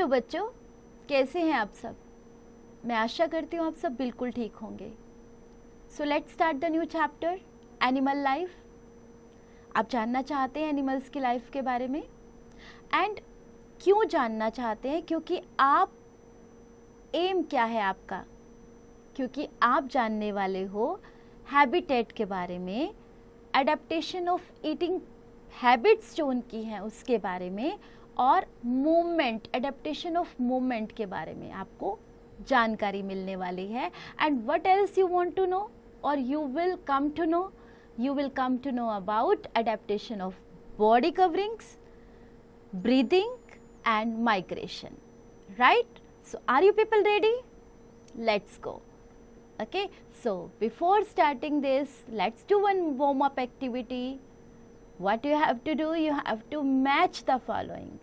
Hello बच्चों, कैसे हैं आप सब? मैं आशा करती हूँ आप सब बिल्कुल ठीक होंगे। So let's start the new chapter, animal life. आप जानना चाहते हैं एनिमल्स की लाइफ के बारे में, एंड क्यों जानना चाहते हैं? क्योंकि आप एम क्या है आपका? क्योंकि आप जानने वाले हो हैबिटेट के बारे में, एडेप्टेशन ऑफ ईटिंग हैबिट्स जो उनकी हैं उसके बारे में, और मूवमेंट, एडेप्टेशन ऑफ मूवमेंट के बारे में आपको जानकारी मिलने वाली है। And what else you want to know, और you will come to know about adaptation of body coverings, breathing and migration, right? So are you people ready? Let's go. Okay, so before starting this, let's do one warm up activity. What you have to do, you have to match the following.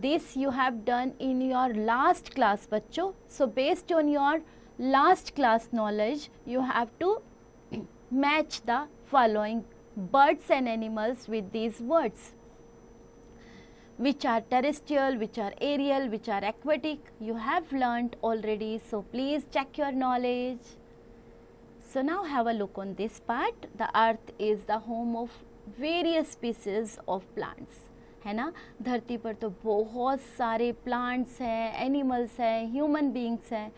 This you have done in your last class bachcho. So based on your last class knowledge, you have to match the following birds and animals with these words, which are terrestrial, which are aerial, which are aquatic. You have learnt already, so please check your knowledge. So now have a look on this part. The earth is the home of various species of plants, है ना? धरती पर तो बहुत सारे plants हैं, animals हैं, human beings हैं.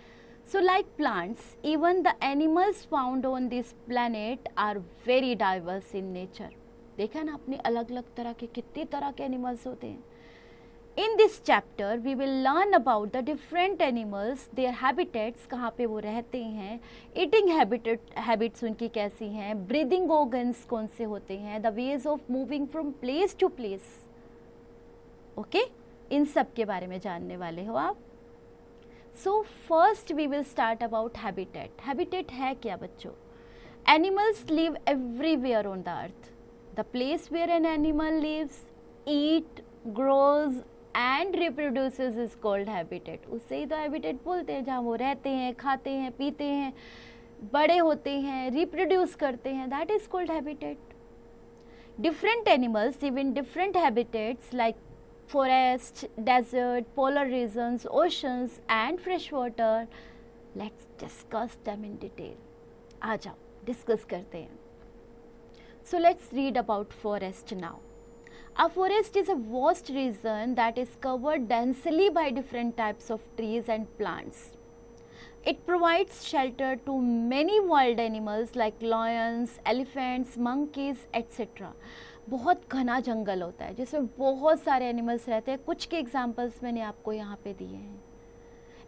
So like plants, even the animals found on this planet are very diverse in nature. देखा ना आपने, अलग अलग तरह के, कितनी तरह के एनिमल्स होते हैं. In this chapter we will learn about the different animals, their habitats, कहाँ पे वो रहते हैं, eating habits उनकी कैसी हैं, breathing organs कौन से होते हैं, the ways of moving from place to place. Okay? इन सब के बारे में जानने वाले हो आप. So first we will start about habitat. Habitat है क्या बच्चों? Animals live everywhere on the earth. The place where an animal lives, eat, grows and reproduces is called habitat. उससे ही तो habitat बोलते हैं, जहाँ वो रहते हैं, खाते हैं, पीते हैं, बड़े होते हैं, reproduce करते हैं. That is called habitat. Different animals live in different habitats like forest, desert, polar regions, oceans and freshwater. Let's discuss them in detail. आ जाओ discuss करते हैं. So let's read about forest now. A forest is a vast region that is covered densely by different types of trees and plants. It provides shelter to many wild animals like lions, elephants, monkeys, etc. बहुत घना जंगल होता है जिसमें बहुत सारे animals रहते हैं. कुछ के एग्जाम्पल्स मैंने आपको यहाँ पे दिए हैं.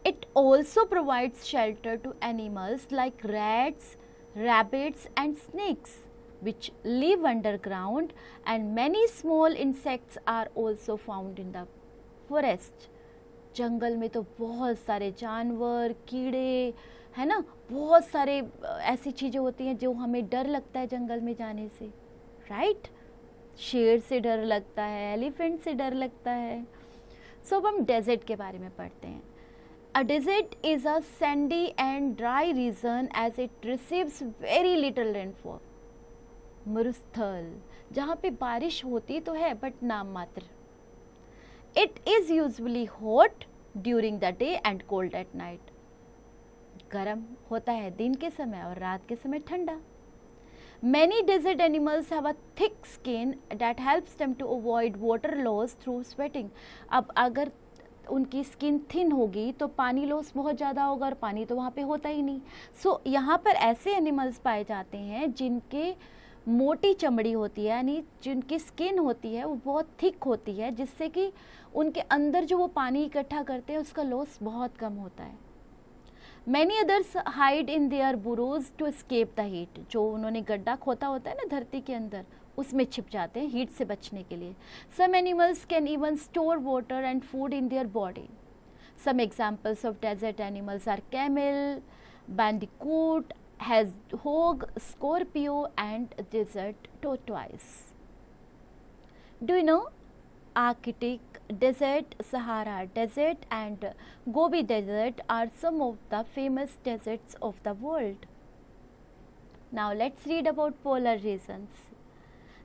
It also provides shelter to animals like rats, rabbits and snakes, which live underground, and many small insects are also found in the forest. जंगल में तो बहुत सारे जानवर, कीड़े, है ना, बहुत सारे ऐसी चीज़ें होती हैं जो हमें डर लगता है जंगल में जाने से, राइट? शेर से डर लगता है, एलिफेंट से डर लगता है. सो अब हम डेजर्ट के बारे में पढ़ते हैं. A desert is a sandy and dry region as it receives very little rainfall. मरुस्थल, जहाँ पे बारिश होती तो है बट नाम मात्र. It is usually hot during the day and cold at night. गर्म होता है दिन के समय और रात के समय ठंडा. Many desert animals have a thick skin that helps them to avoid water loss through sweating. अब अगर उनकी स्किन थिन होगी तो पानी लॉस बहुत ज़्यादा होगा, और पानी तो वहाँ पे होता ही नहीं. सो यहाँ पर ऐसे एनिमल्स पाए जाते हैं जिनके मोटी चमड़ी होती है, यानी जिनकी स्किन होती है वो बहुत थिक होती है, जिससे कि उनके अंदर जो वो पानी इकट्ठा करते हैं उसका लॉस बहुत कम होता है. Many others hide in their burrows to escape the heat. जो उन्होंने गड्ढा खोता होता है ना धरती के अंदर, उसमें छिप जाते हैं हीट से बचने के लिए. Some animals can even store water and food in their body. Some examples of desert animals are camel, bandicoot, hedgehog, scorpio and desert tortoise. Do you know Arctic desert, Sahara desert and Gobi desert are some of the famous deserts of the world. Now let's read about polar regions.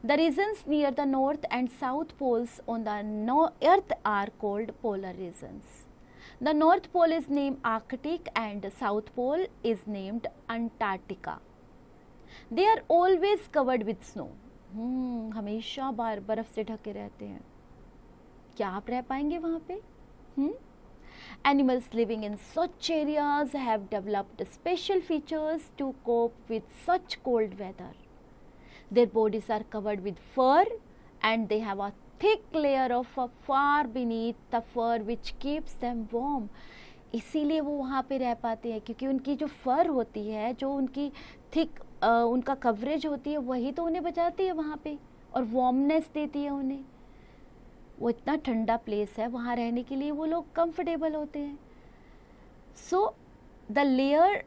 The regions near the north and south poles on the earth are called polar regions. The North Pole is named Arctic and the South Pole is named Antarctica. They are always covered with snow. हमेशा बर्फ से ढके रहते हैं. क्या आप रह पाएंगे वहाँ पे? Animals living in such areas have developed special features to cope with such cold weather. Their bodies are covered with fur and they have a thick layer of fur beneath the fur which keeps them warm. इसीलिए वो वहाँ पे रह पाते हैं क्योंकि उनकी जो फर होती है, जो उनकी थिक उनका कवरेज होती है, वही तो उन्हें बचाती है वहाँ पे और वार्मनेस देती है उन्हें. वो इतना ठंडा प्लेस है, वहाँ रहने के लिए वो लोग कंफर्टेबल होते हैं. सो the layer,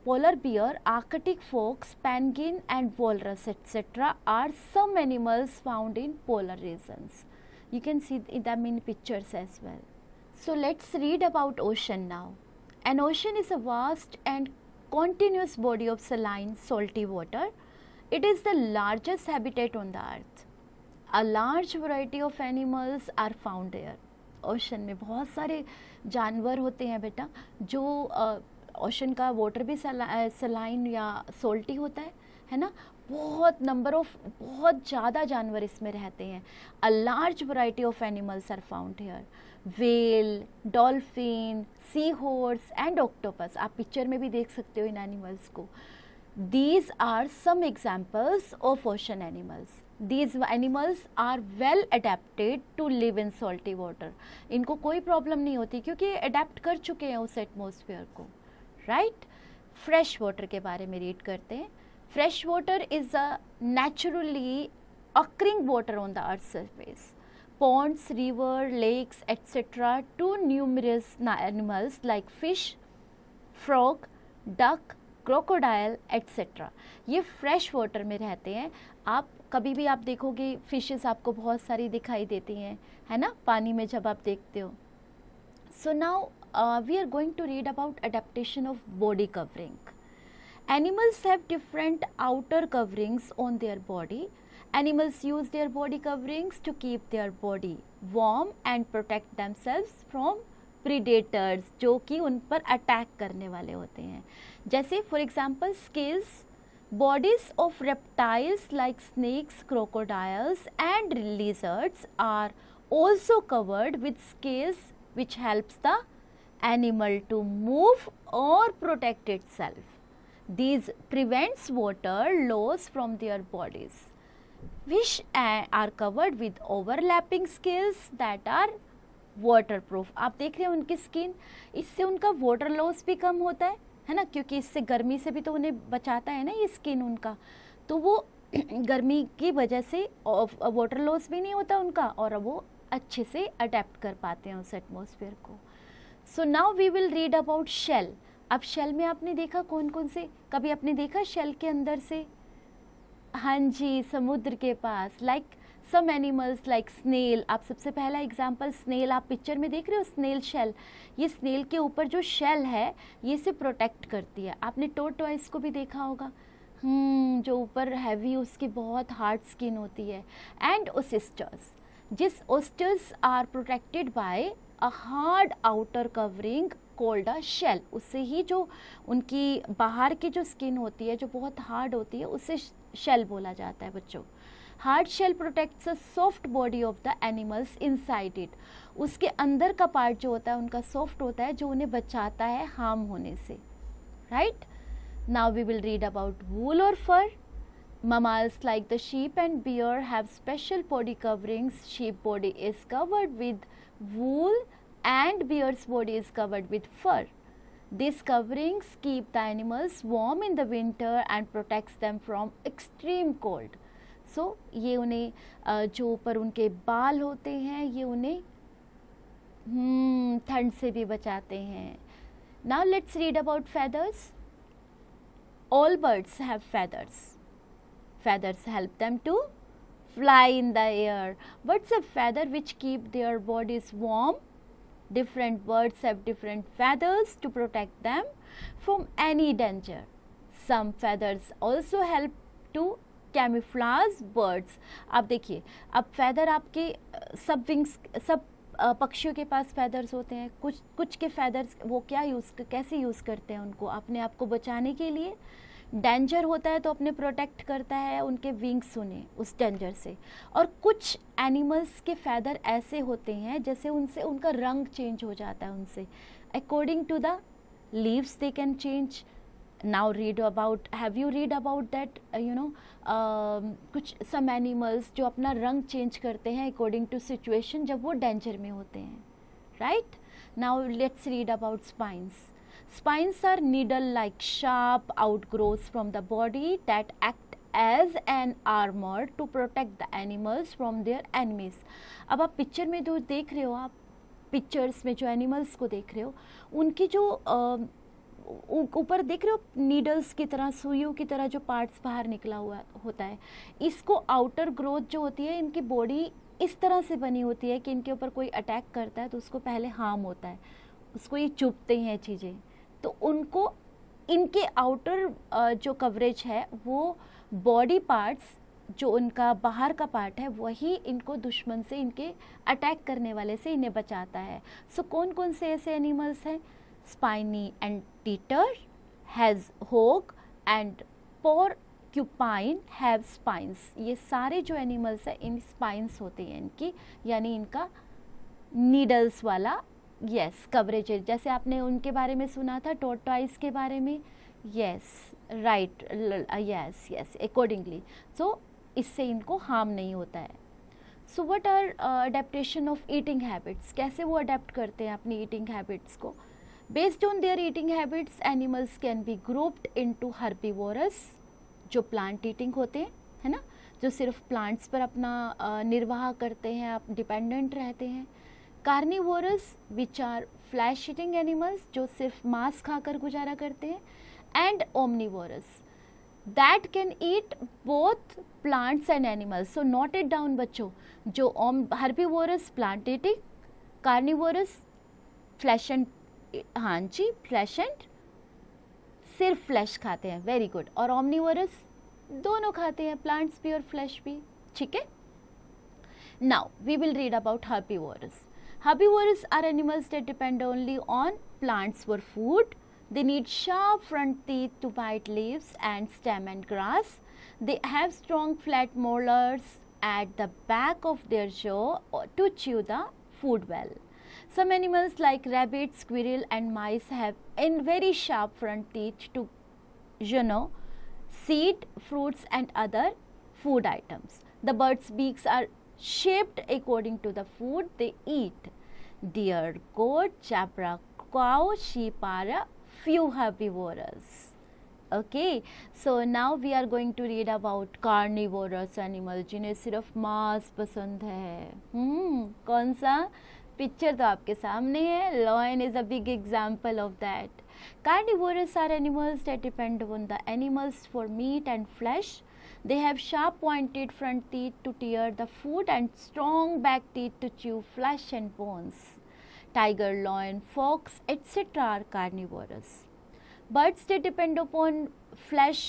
polar bear, Arctic fox, penguin and walrus etc. are some animals found in polar regions. You can see them in pictures as well. So let's read about ocean now. An ocean is a vast and continuous body of saline, salty water. It is the largest habitat on the earth. A large variety of animals are found there. Ocean में बहुत सारे जानवर होते हैं बेटा. जो ocean का water भी सलाइन या सोल्टी होता है ना. बहुत ज़्यादा जानवर इसमें रहते हैं. A large variety of animals are found here. Whale, dolphin, sea horse and octopus. आप पिक्चर में भी देख सकते हो इन एनिमल्स को. These are some examples of ocean animals. These animals are well adapted to live in salty water. इनको कोई प्रॉब्लम नहीं होती क्योंकि अडेप्ट कर चुके हैं उस एटमॉस्फेयर को. राइट. फ्रेश वाटर के बारे में रीड करते हैं. Fresh water is a naturally occurring water on the earth's surface. Ponds, river, lakes, etc. Too numerous animals like fish, frog, duck, crocodile etcetera. ये फ्रेश वाटर में रहते हैं. आप कभी भी आप देखोगे फिशेस आपको बहुत सारी दिखाई देती हैं, है ना, पानी में जब आप देखते हो. So now we are going to read about adaptation of body covering. Animals have different outer coverings on their body. Animals use their body coverings to keep their body warm and protect themselves from predators, जो कि उन पर attack करने वाले होते हैं. जैसे for example scales. Bodies of reptiles like snakes, crocodiles and lizards are also covered with scales which helps the animal to move और protect itself. These prevents water loss from their bodies, which are covered with overlapping scales that are waterproof. आप देख रहे हैं उनकी skin, इससे उनका water loss भी कम होता है ना, क्योंकि इससे गर्मी से भी तो उन्हें बचाता है ना ये स्किन उनका. तो वो गर्मी की वजह से वाटर लॉस भी नहीं होता उनका और वो अच्छे से अडेप्ट कर पाते हैं उस एटमॉस्फेयर को. So now we will read about shell. अब शेल में आपने देखा कौन कौन से, कभी आपने देखा शेल के अंदर से? हाँ जी, समुद्र के पास. Like some animals like snail. आप सबसे पहला एग्जांपल स्नेल आप पिक्चर में देख रहे हो, स्नेल शेल. ये स्नेल के ऊपर जो शेल है ये इसे प्रोटेक्ट करती है. आपने टोर्टोइस को भी देखा होगा, जो ऊपर हैवी उसकी बहुत हार्ड स्किन होती है. And oysters. जिस oysters are protected by a hard outer covering called a shell. उससे ही जो उनकी बाहर की जो स्किन होती है जो बहुत हार्ड होती है उसे शेल बोला जाता है बच्चों. Hard shell protects a soft body of the animals inside it. उसके अंदर का पार्ट जो होता है उनका सॉफ्ट होता है, जो उन्हें बचाता है हार्म होने से. Right. Now we will read about wool और fur. Mammals like the sheep and bear have special body coverings. Sheep body is covered with wool and bear's body is covered with fur. These coverings keep the animals warm in the winter and protects them from extreme cold. So ये उन्हें जो ऊपर उनके बाल होते हैं ये उन्हें ठंड से भी बचाते हैं. Now let's read about feathers. All birds have feathers. Feathers help them to fly in the air. Birds have feathers which keep their bodies warm. Different birds have different feathers to protect them from any danger. Some feathers also help to camouflage birds. आप देखिए, अब feather आपके सब पक्षियों के पास feathers होते हैं, कुछ के फैदर्स वो कैसे यूज़ करते हैं उनको अपने आप को बचाने के लिए। डेंजर होता है तो अपने प्रोटेक्ट करता है उनके विंग्स उन्हें उस डेंजर से। और कुछ एनिमल्स के फैदर ऐसे होते हैं जैसे उनसे उनका रंग चेंज हो जाता है उनसे, according to the leaves they can change. Now have you read about that कुछ सम एनिमल्स जो अपना रंग चेंज करते हैं अकॉर्डिंग टू सिचुएशन जब वो डेंजर में होते हैं, right. Now let's read about spines. Spines are needle-like sharp outgrowths from the body that act as an armor to protect the animals from their enemies. अब आप picture में जो देख रहे हो, आप पिक्चर्स में जो एनिमल्स को देख रहे हो, उनकी जो ऊपर देख रहे हो नीडल्स की तरह, सुइयों की तरह जो पार्ट्स बाहर निकला हुआ होता है, इसको आउटर ग्रोथ जो होती है, इनकी बॉडी इस तरह से बनी होती है कि इनके ऊपर कोई अटैक करता है तो उसको पहले हार्म होता है, उसको ये चुभते हैं चीज़ें, तो उनको इनके आउटर जो कवरेज है वो बॉडी पार्ट्स जो उनका बाहर का पार्ट है वही इनको दुश्मन से, इनके अटैक करने वाले से इन्हें बचाता है। सो कौन कौन से ऐसे एनिमल्स हैं? स्पाइनी एंटीटर हैज़ होग एंड पोर्क्यूपाइन हैव स्पाइंस। ये सारे जो एनिमल्स हैं इन स्पाइंस होते हैं इनकी, यानी इनका नीडल्स वाला यस कवरेज है। जैसे आपने उनके बारे में सुना था टॉर्टॉइस के बारे में, yes right, yes yes accordingly. So इससे इनको हार्म नहीं होता है। So what are adaptation of eating habits, कैसे वो अडेप्ट करते हैं अपनी ईटिंग हैबिट्स को? Based on their eating habits animals can be grouped into herbivorous, जो प्लांट ईटिंग होते हैं, है ना, जो सिर्फ प्लांट्स पर अपना निर्वाह करते हैं, आप डिपेंडेंट रहते हैं। Carnivorous which are flesh eating animals, जो सिर्फ मांस खाकर गुजारा करते हैं। And omnivorous that can eat both plants and animals. So note it down बच्चों, जो herbivorous plant eating, carnivorous flesh and, हाँ जी फ्लैश एंड सिर्फ फ्लैश खाते हैं, वेरी गुड। और ओमनिवोरस दोनों खाते हैं, प्लांट्स भी और फ्लैश भी, ठीक है। Now we will read about herbivorous. Herbivores are animals that depend only on plants for food. They need sharp front teeth to bite leaves and stem and grass. They have strong flat molars at the back of their jaw to chew the food well. Some animals like rabbit, squirrel and mice have very sharp front teeth to, seed, fruits and other food items. The birds' beaks are shaped according to the food they eat. Deer, goat, zebra, cow, sheep are a few herbivores. Okay, so now we are going to read about carnivorous animals जिन्हें सिर्फ मांस पसंद है। कौन सा? Picture तो आपके सामने है, lion is a big example of that. Carnivorous are animals that depend on the animals for meat and flesh. They have sharp pointed front teeth to tear the food and strong back teeth to chew flesh and bones. Tiger, lion, fox, etc. are carnivorous. Birds that depend upon flesh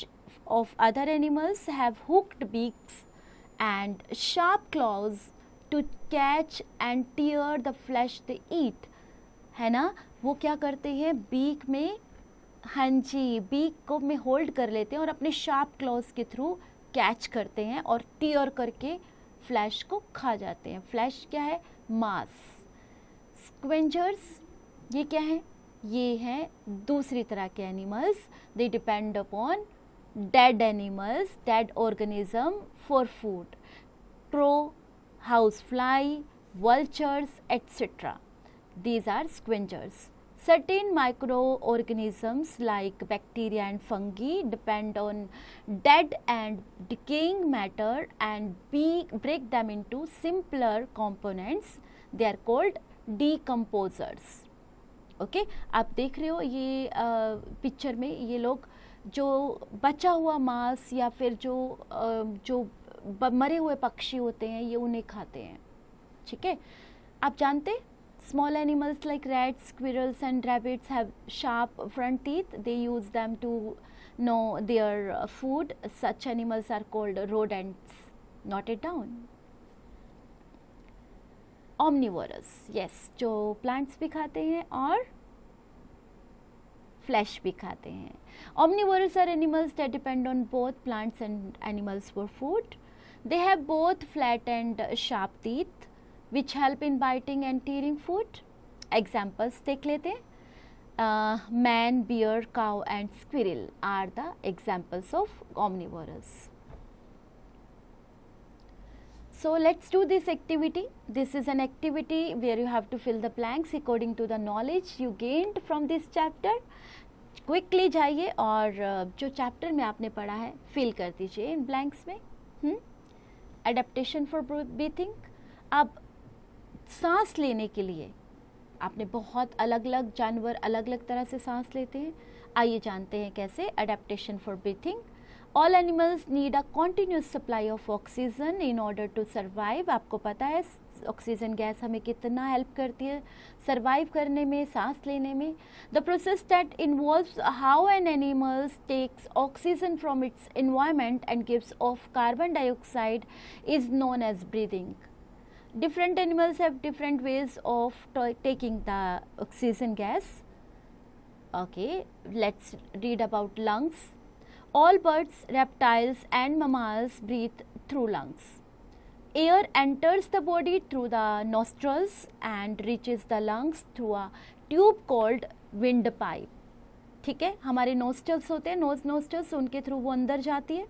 of other animals have hooked beaks and sharp claws to catch and tear the flesh they eat. है ना, वो क्या करते हैं beak में, हाँ जी beak को में होल्ड कर लेते हैं और अपने शार्प क्लॉज के थ्रू कैच करते हैं और टीयर करके फ्लैश को खा जाते हैं। फ्लैश क्या है? मांस। स्क्वेंजर्स ये क्या है? ये हैं दूसरी तरह के animals. They depend upon dead animals, dead organism for food. Crow, house fly, vultures, etc. These are scavengers. Certain microorganisms like bacteria and fungi depend on dead and decaying matter and break them into simpler components. They are called decomposers. Okay आप देख रहे हो ये picture में ये लोग जो बचा हुआ मांस या फिर जो मरे हुए पक्षी होते हैं ये उन्हें खाते हैं, ठीक है। आप जानते small animals like rats, squirrels and rabbits have sharp front teeth. They use them to know their food. Such animals are called rodents. Note it down. omnivorous, yes, जो प्लांट्स भी खाते हैं और फ्लैश भी खाते हैं. Omnivorous are animals that depend on both plants and animals for food. They have both flat and sharp teeth which help in biting and tearing food. Examples देख लेते हैं. Man, bear, cow and squirrel are the examples of omnivorous. So let's do this activity. This is an activity where you have to fill the blanks according to the knowledge you gained from this chapter. Quickly जाइए और जो chapter में आपने पढ़ा है fill कर दीजिए इन blanks में. Adaptation for breathing. अब सांस लेने के लिए आपने बहुत अलग अलग जानवर अलग अलग तरह से सांस लेते हैं. आइए जानते हैं कैसे. Adaptation for breathing. All animals need a continuous supply of oxygen in order to survive. आपको पता है ऑक्सीजन गैस हमें कितना हेल्प करती है सर्वाइव करने में, सांस लेने में. The process that involves how an animals takes oxygen from its environment and gives off carbon dioxide is known as breathing. Different animals have different ways of taking the oxygen gas. Okay, let's read about lungs. All birds, reptiles and mammals breathe through lungs. Air enters the body through the nostrils and reaches the lungs through a tube called windpipe. ठीक है, हमारे nostrils होते हैं, nostrils, उनके through वो अंदर जाती है.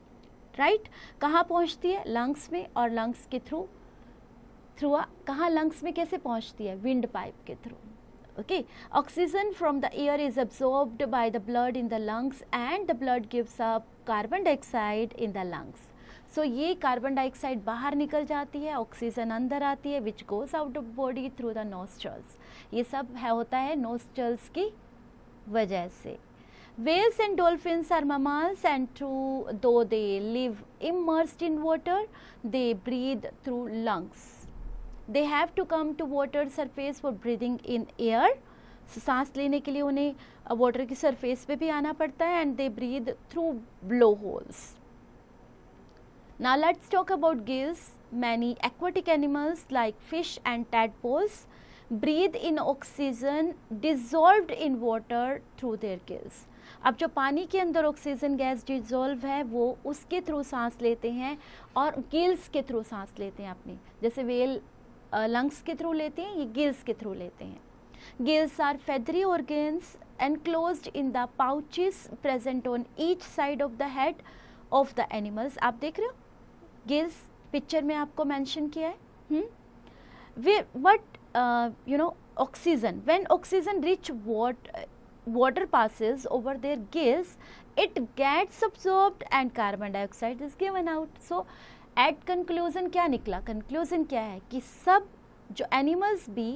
राइट, कहाँ पहुँचती है? लंग्स में. और लंग्स के थ्रू कहाँ लंग्स में कैसे पहुंचती है? विंड पाइप के through. Okay. Oxygen from the air is absorbed by the blood in the lungs and the blood gives up carbon dioxide in the lungs. So ये कार्बन डाइऑक्साइड बाहर निकल जाती है, ऑक्सीजन अंदर आती है which goes out of body through the nostrils. ये सब होता है नोस्ट्रल्स की वजह से. Whales and dolphins are mammals and though they live immersed in water, they breathe through lungs. They have to come to water surface for breathing in air. सांस लेने के लिए उन्हें वाटर की सरफेस पे भी आना पड़ता है and they breathe through blowholes. Now let's talk about gills. Many aquatic animals like fish and tadpoles breathe in oxygen dissolved in water through their gills. अब जो पानी के अंदर ऑक्सीजन गैस डिजोल्व है वो उसके थ्रू सांस लेते हैं और गिल्स के थ्रू सांस लेते हैं अपनी. जैसे वेल लंग्स के थ्रू लेते हैं, ये गिल्स के थ्रू लेते हैं. Gills are feathery organs enclosed in the pouches present on each side of the head of the animals. आप देख रहे हो गिल्स पिक्चर में आपको मेंशन किया है. But oxygen, when oxygen rich water passes over their gills, it gets absorbed and carbon dioxide is given out. So at conclusion क्या निकला? conclusion क्या है कि सब जो animals भी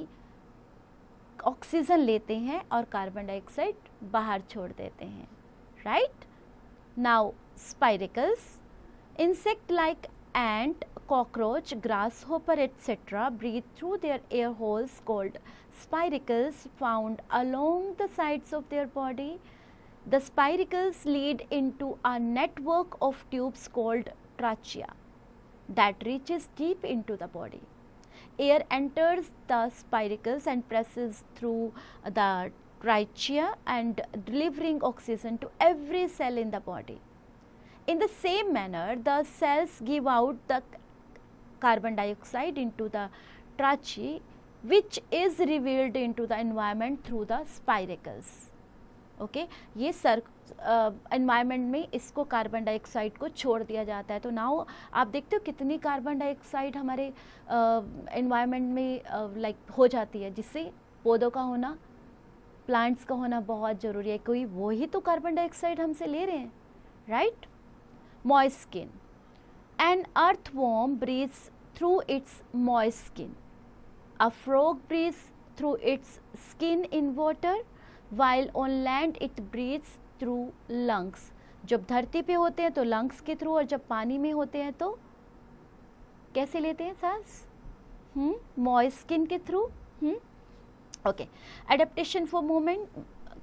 ऑक्सीजन लेते हैं और कार्बन डाइऑक्साइड बाहर छोड़ देते हैं. Right. Now spiracles, insect like ant, cockroach, grasshopper etc. breathe through their air holes called spiracles found along the sides of their body. The spiracles lead into a network of tubes called trachea that reaches deep into the body. Air enters the spiracles and passes through the trachea and delivering oxygen to every cell in the body. In the same manner, the cells give out the carbon dioxide into the trachea, which is revealed into the environment through the spiracles. Okay, ये environment में इसको carbon dioxide को छोड़ दिया जाता है. तो now आप देखते हो कितनी कार्बन डाइऑक्साइड हमारे एनवायरनमेंट में लाइक हो जाती है, जिससे पौधों का होना, प्लांट्स का होना बहुत ज़रूरी है. कोई वो ही तो कार्बन डाइऑक्साइड हमसे ले रहे हैं. Right. moist skin. An earthworm breathes through its moist skin. A frog breathes through its skin in water, while on land it breathes through lungs. जब धरती पे होते हैं तो लंग्स के थ्रू, और जब पानी में होते हैं तो कैसे लेते हैं सांस? मॉइस्ट स्किन के through. Okay. Adaptation for movement.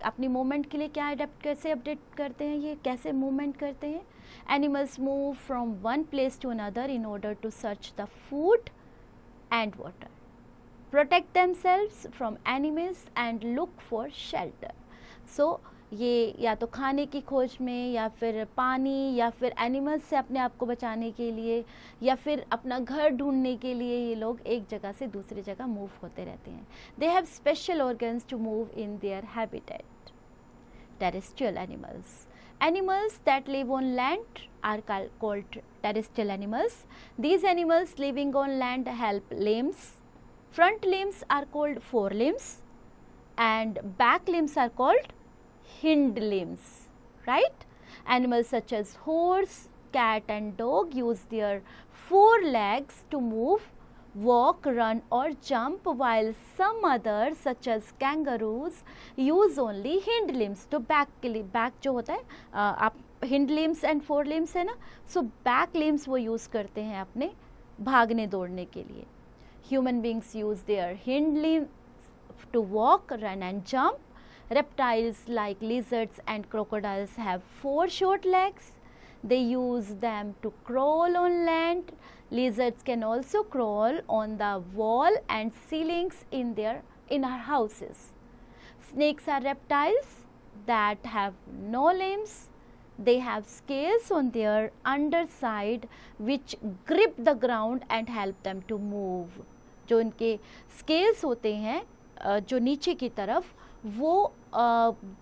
अपनी मूवमेंट के लिए क्या कैसे अपडेट करते हैं, ये कैसे मूवमेंट करते हैं? Animals move from one place to another in order to search the food and water. protect themselves from enemies and look for shelter. So ये या तो खाने की खोज में, या फिर पानी, या फिर एनिमल्स से अपने आप को बचाने के लिए, या फिर अपना घर ढूंढने के लिए ये लोग एक जगह से दूसरी जगह मूव होते रहते हैं. They have special organs to move in their habitat. Terrestrial animals. Animals that live on land are called terrestrial animals. These animals living on land help limbs. Front limbs are called forelimbs and back limbs are called hind limbs, right? Animals such as horse, cat and dog use their forelegs to move, walk, run or jump, while some others such as kangaroos use only hind limbs. तो back जो होता है आप hind limbs and fore limbs है ना, so back limbs वो use करते हैं अपने भागने दौड़ने के लिए. Human beings use their hind limbs to walk, run and jump. Reptiles like lizards and crocodiles have 4 short legs. They use them to crawl on land. Lizards can also crawl on the wall and ceilings in our houses. Snakes are reptiles that have no limbs. They have scales on their underside which grip the ground and help them to move. जो इनके scales होते हैं जो नीचे की तरफ, वो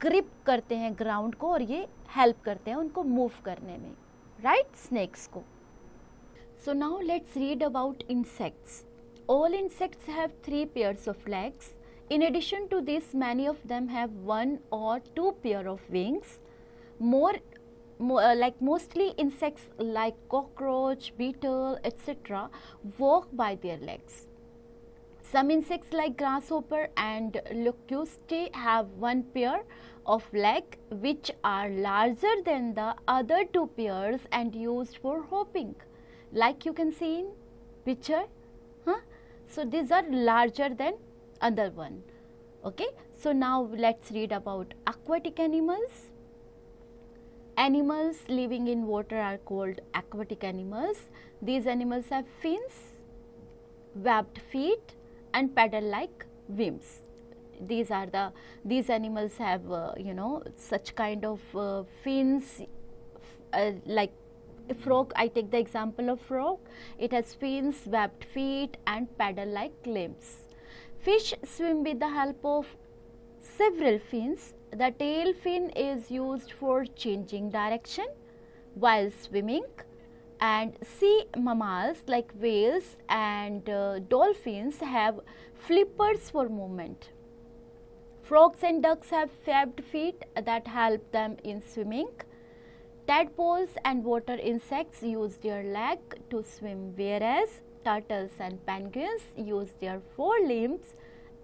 grip करते हैं ग्राउंड को और ये हेल्प करते हैं उनको मूव करने में, राइट, स्नेक्स को. So now let's read about insects. All insects have 3 pairs of legs. In addition to this, many of them have 1 or 2 pair of wings. Mostly insects like cockroach, beetle, etc. walk by their legs. Some insects like grasshopper and locusti have 1 pair of legs which are larger than the other 2 pairs and used for hopping, like you can see in picture. So these are larger than other one. Okay, so now let's read about aquatic animals. Animals living in water are called aquatic animals. These animals have fins, webbed feet and paddle like wings. These animals have such kind of fins, like a frog. I take the example of frog. It has fins, webbed feet and paddle like limbs. Fish swim with the help of several fins. The tail fin is used for changing direction while swimming. And sea mammals like whales and dolphins have flippers for movement. Frogs and ducks have webbed feet that help them in swimming. Tadpoles and water insects use their leg to swim, whereas turtles and penguins use their forelimbs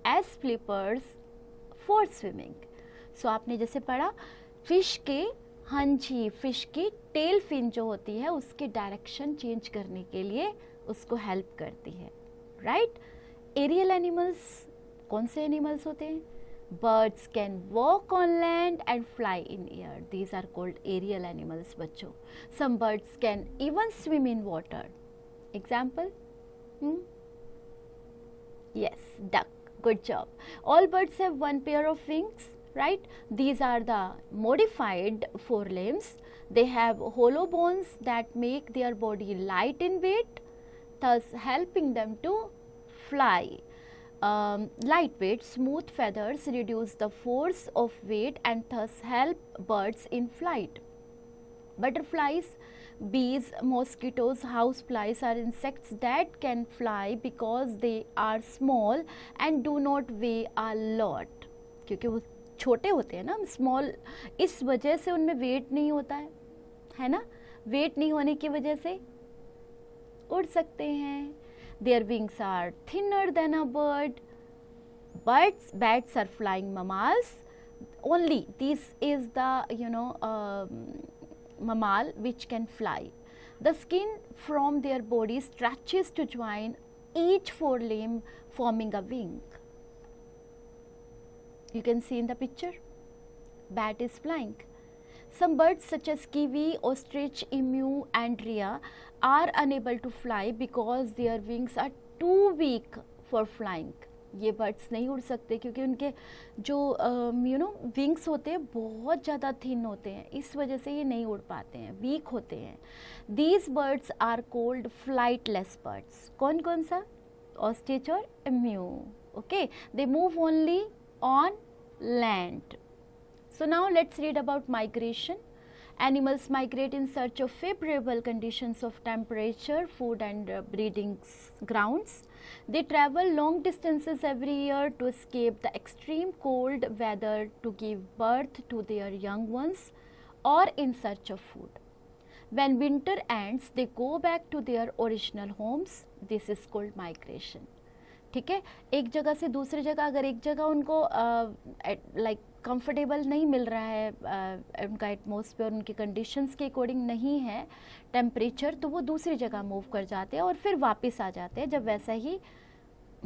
as flippers for swimming. So आपने जैसे पढ़ा, fish के हंजी, fish की tail fin जो होती है उसकी डायरेक्शन चेंज करने के लिए उसको हेल्प करती है, राइट. एरियल एनिमल्स, कौन से एनिमल्स होते हैं? Birds can walk on land and fly in air. These are called aerial animals बच्चों. Some birds can even swim in water. Example, yes, duck. Good job. All birds have 1 pair of wings, right? These are the modified forelimbs. They have hollow bones that make their body light in weight, thus helping them to fly. Lightweight, smooth feathers reduce the force of weight and thus help birds in flight. Butterflies, bees, mosquitoes, houseflies are insects that can fly because they are small and do not weigh a lot. क्योंकि वो छोटे होते हैं ना, small, इस वजह से उनमें वेट नहीं होता है ना. वेट नहीं होने की वजह से उड़ सकते हैं. Their wings are thinner than a bird. Bats are flying mammals. Only this is the mammal which can fly. The skin from their body stretches to join each forelimb, forming a wing. You can see in the picture, bat is flying. Some birds such as kiwi, ostrich, emu and rhea are unable to fly because their wings are too weak for flying. ये birds नहीं उड़ सकते क्योंकि उनके जो wings होते हैं बहुत ज़्यादा थिन होते हैं, इस वजह से ये नहीं उड़ पाते हैं, वीक होते हैं. These birds are called flightless birds. कौन कौन सा? ऑस्ट्रिच और emu. Okay, they move only on land. So now let's read about migration. Animals migrate in search of favorable conditions of temperature, food and breeding grounds. They travel long distances every year to escape the extreme cold weather, to give birth to their young ones, or in search of food. When winter ends, they go back to their original homes. This is called migration. ठीक है, एक जगह से दूसरी जगह, अगर एक जगह उनको लाइक कंफर्टेबल नहीं मिल रहा है, उनका एटमॉस्फेयर उनके कंडीशंस के अकॉर्डिंग नहीं है टेम्परेचर, तो वो दूसरी जगह मूव कर जाते हैं और फिर वापस आ जाते हैं जब वैसा ही,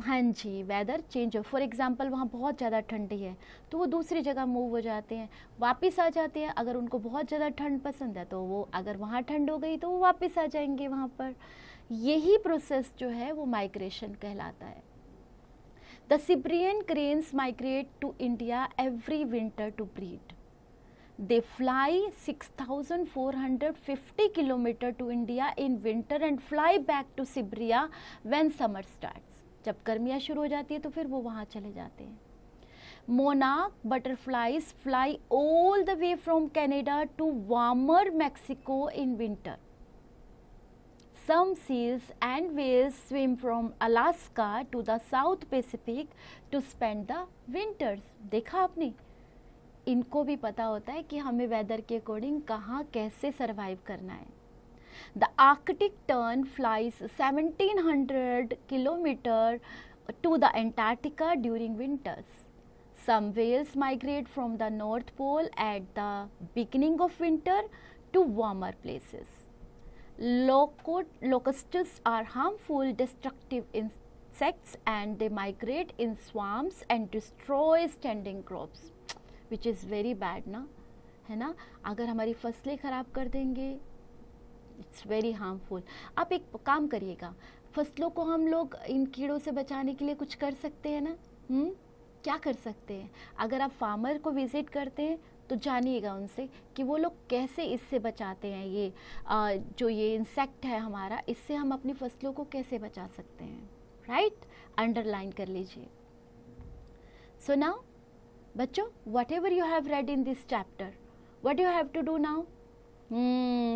हाँ जी, वेदर चेंज हो. फॉर एग्जांपल वहाँ बहुत ज़्यादा ठंडी है तो वो दूसरी जगह मूव हो जाते हैं, वापस आ जाते हैं. अगर उनको बहुत ज़्यादा ठंड पसंद है तो वो, अगर वहाँ ठंड हो गई तो वो वापस आ जाएंगे वहाँ पर. यही प्रोसेस जो है वो माइग्रेशन कहलाता है. The Siberian cranes migrate to India every winter to breed. They fly 6,450 km to India in winter and fly back to Siberia when summer starts. जब गर्मियाँ शुरू हो जाती है तो फिर वो वहाँ चले जाते हैं. Monarch butterflies fly all the way from Canada to warmer Mexico in winter. Some seals and whales swim from Alaska to the South Pacific to spend the winters. देखा आपने, इनको भी पता होता है कि हमें वेदर के अकॉर्डिंग कहाँ कैसे सरवाइव करना है. The Arctic tern flies 1700 kilometers to the Antarctica during winters. Some whales migrate from the North Pole at the beginning of winter to warmer places. Locusts are harmful, destructive insects and they migrate in swarms and destroy standing crops, which is very bad ना, है ना. अगर हमारी फसलें ख़राब कर देंगे, it's very harmful. आप एक काम करिएगा, फसलों को हम लोग इन कीड़ों से बचाने के लिए कुछ कर सकते हैं ना. क्या कर सकते हैं? अगर आप फार्मर को विज़िट करते हैं तो जानिएगा उनसे कि वो लोग कैसे इससे बचाते हैं. ये जो ये इंसेक्ट है हमारा, इससे हम अपनी फसलों को कैसे बचा सकते हैं. राइट, अंडरलाइन कर लीजिए. सो नाउ बच्चों, whatever you have read in this chapter, what you have to do now?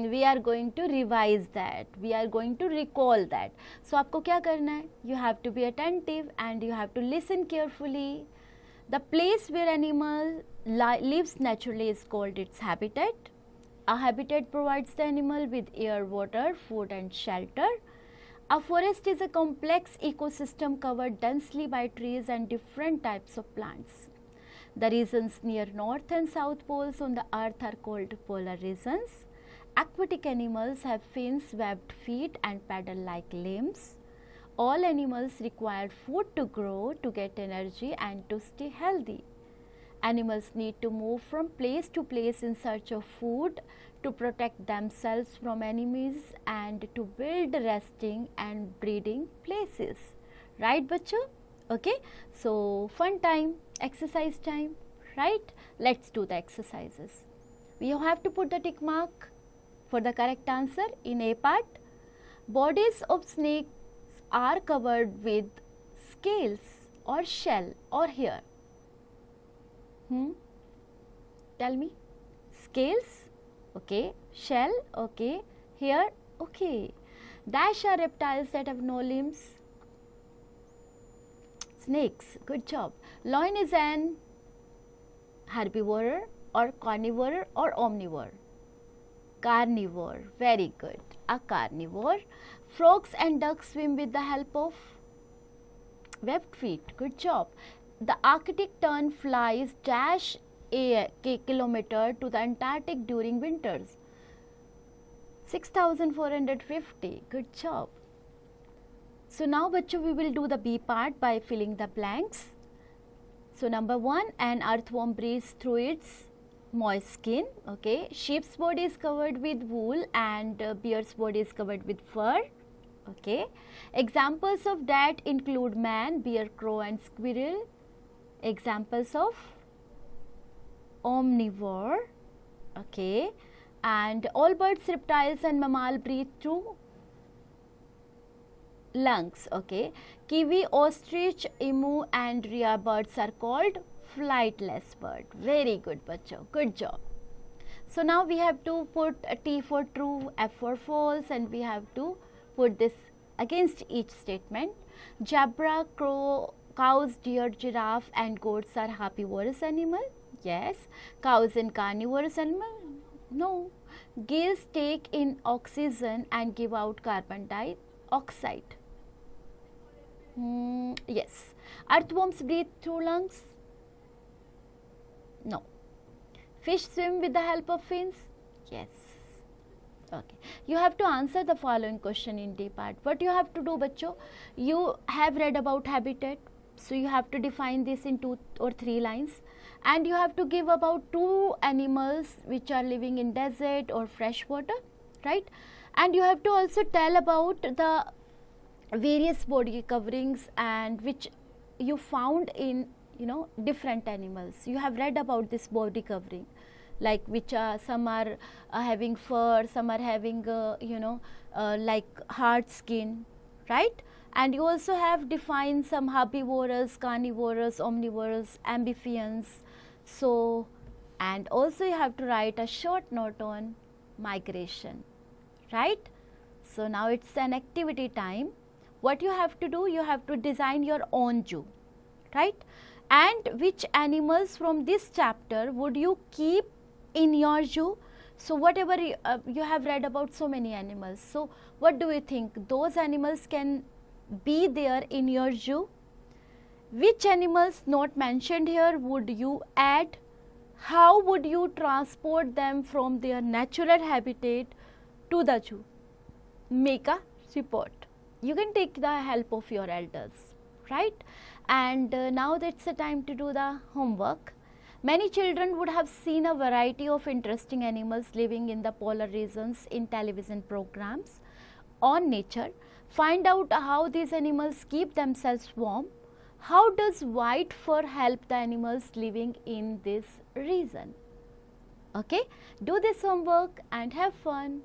We are going to revise that, we are going to recall that. So आपको क्या करना है? You have to be attentive and you have to listen carefully. The place where animal lives naturally is called its habitat. A habitat provides the animal with air, water, food and shelter. A forest is a complex ecosystem covered densely by trees and different types of plants. The regions near north and south poles on the earth are called polar regions. Aquatic animals have fins, webbed feet and paddle-like limbs. All animals require food to grow, to get energy and to stay healthy. Animals need to move from place to place in search of food, to protect themselves from enemies and to build resting and breeding places. Right, bachcho? Okay, so fun time, exercise time, right? Let's do the exercises. You have to put the tick mark for the correct answer in A part. Bodies of snake are covered with scales or shell or hair. Tell me. Scales, okay. Shell, okay. Hair, okay. Dash are reptiles that have no limbs. Snakes, good job. Lion is an herbivore or carnivore or omnivore? Carnivore, very good. A carnivore. Frogs and ducks swim with the help of webbed feet. Good job. The Arctic tern flies dash a kilometer to the Antarctic during winters. 6,450. Good job. So now bachcho, we will do the B part by filling the blanks. So number 1, an earthworm breathes through its moist skin. Okay. Sheep's body is covered with wool and bear's body is covered with fur. Okay. Examples of that include man, bear, crow and squirrel. Examples of omnivore. Okay. And all birds, reptiles and mammal breathe through lungs. Okay. Kiwi, ostrich, emu and rhea birds are called flightless bird. Very good, bacho. Good job. So now we have to put a T for true, F for false, and we have to put this against each statement. Zebra, crow, cows, deer, giraffe and goats are herbivorous animal. Yes. Cows and carnivorous animal. No. Gills take in oxygen and give out carbon dioxide. Yes. Earthworms breathe through lungs. No. Fish swim with the help of fins. Yes. Okay. You have to answer the following question in D part. What you have to do, bachcho? You have read about habitat. So you have to define this in 2 or 3 lines. And you have to give about 2 animals which are living in desert or fresh water. Right? And you have to also tell about the various body coverings and which you found in different animals. You have read about this body covering, like which are some are having fur, some are having like hard skin, right? And you also have defined some herbivorous, carnivorous, omnivorous, amphibians. So, and also you have to write a short note on migration, right? So now it's an activity time. What you have to do, you have to design your own zoo, right? And which animals from this chapter would you keep in your zoo? So whatever you have read about so many animals. So what do you think? Those animals can be there in your zoo? Which animals not mentioned here would you add? How would you transport them from their natural habitat to the zoo? Make a report. You can take the help of your elders, right? And now that's the time to do the homework. Many children would have seen a variety of interesting animals living in the polar regions in television programs on nature. Find out how these animals keep themselves warm. How does white fur help the animals living in this region? Okay, do this homework and have fun.